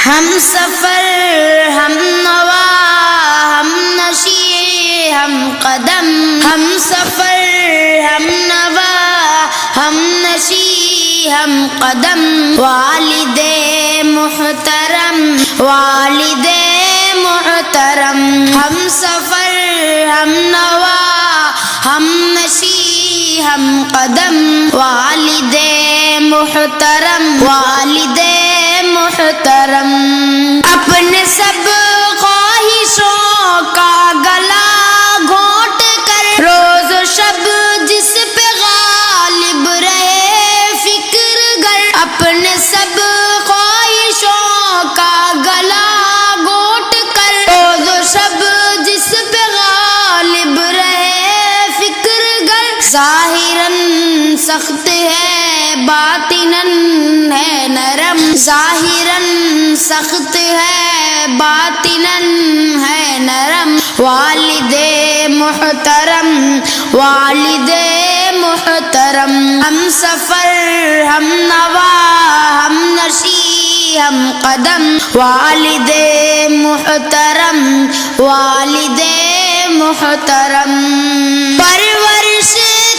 ہم سفر ہم نوا ہم نشی ہم قدم، ہم سفر ہم نوا ہم نشی ہم قدم، والد محترم والد محترم، ہم سفر ہم نوا ہم نشی ہم قدم، والد محترم والد محترم، اپنے سب خواہشوں کا گلا گھونٹ کر روز و شب جس پہ غالب رہے فکر گر، اپنے سب خواہشوں کا گلا گھونٹ کر روز و شب جس پہ غالب رہے فکر گر، ظاہراً سخت ہے باطناً ہے نرم، ظاہراً سخت ہے باطناً ہے نرم، والد محترم والد محترم، ہم سفر ہم نوا ہم نشی ہم قدم، والد محترم والد محترم، پرورش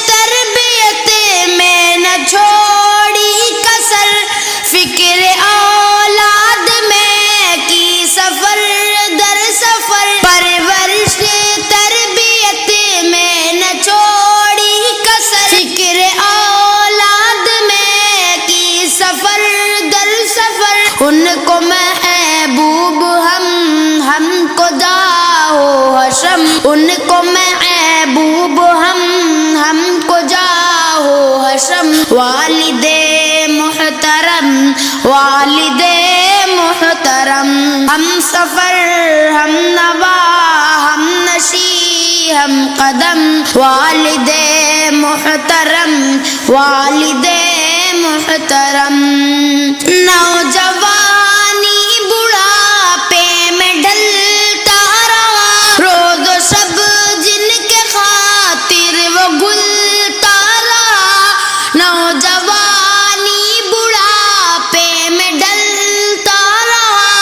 تربیت میں نہ چھوڑی کسر، فکر اولاد میں کی سفر در سفر، پرورش تربیت میں نہ چھوڑی کسر، فکر اولاد میں کی سفر در سفر، ان کو محبوب ہم کو جاؤ حشم، ان کو محبوب ہم کو جاؤ حشم، والد محترم والد محترم، ہم سفر ہم نوا ہم نشی ہم قدم، والد محترم والد محترم، نوجوانی بڑھاپے میں ڈھلتا رہا، روز و شب جن کے خاطر وہ گلتا رہا، نوجوانی بڑھاپے میں ڈھلتا رہا،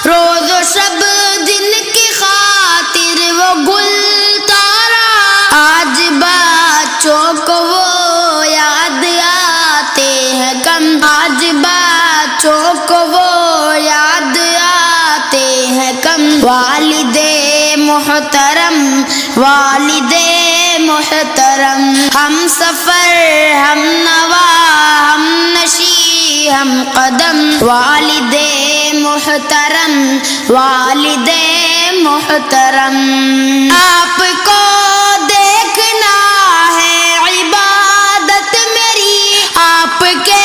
روز و شب جن کی خاطر وہ گلتا رہا، آج بچوں کو وہ یاد آتے ہیں کم، آج بچوں کو وہ یاد آتے ہیں کم، والد محترم والد محترم، ہم سفر ہم نوا ہم نشی ہم قدم، والد محترم والد محترم، آپ کو دیکھنا ہے عبادت میری، آپ کے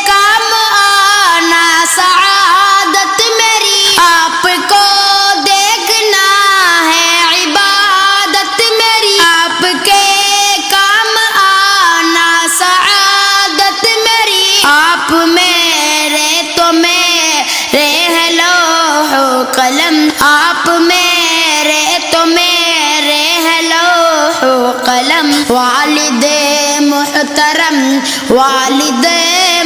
کام آنا سعادت میری، آپ کو دیکھنا ہے عبادت میری، آپ کے کام آنا سعادت میری، آپ میرے تو میرے ہے لوح و قلم، آپ میرے تو میرے ہے لوح و قلم، والد محترم والد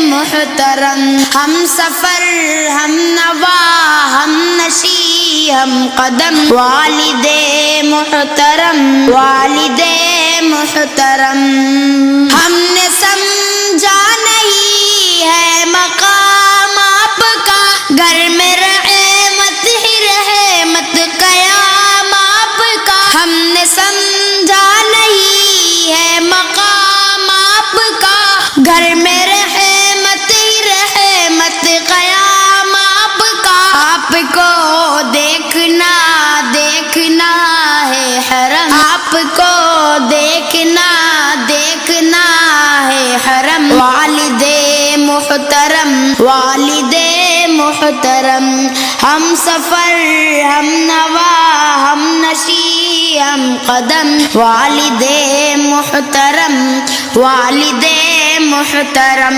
محترم، ہم سفر ہم نوا ہم نشی ہم قدم، والد محترم والد محترم، ہم نے سمجھا نہیں ہے مقام آپ کا، گھر میں رحمت ہی رحمت قیام آپ کا، ہم نے سمجھا نہیں ہے مقام آپ کا، گھر میں رحمت ہی رحمت قیام آپ کا، آپ کو دیکھنا دیکھنا ہے حرم، آپ کو دیکھنا دیکھنا ہے حرم، والد محترم والد محترم، ہم سفر ہم نوا ہم نشی ہم قدم، والد محترم والد محترم۔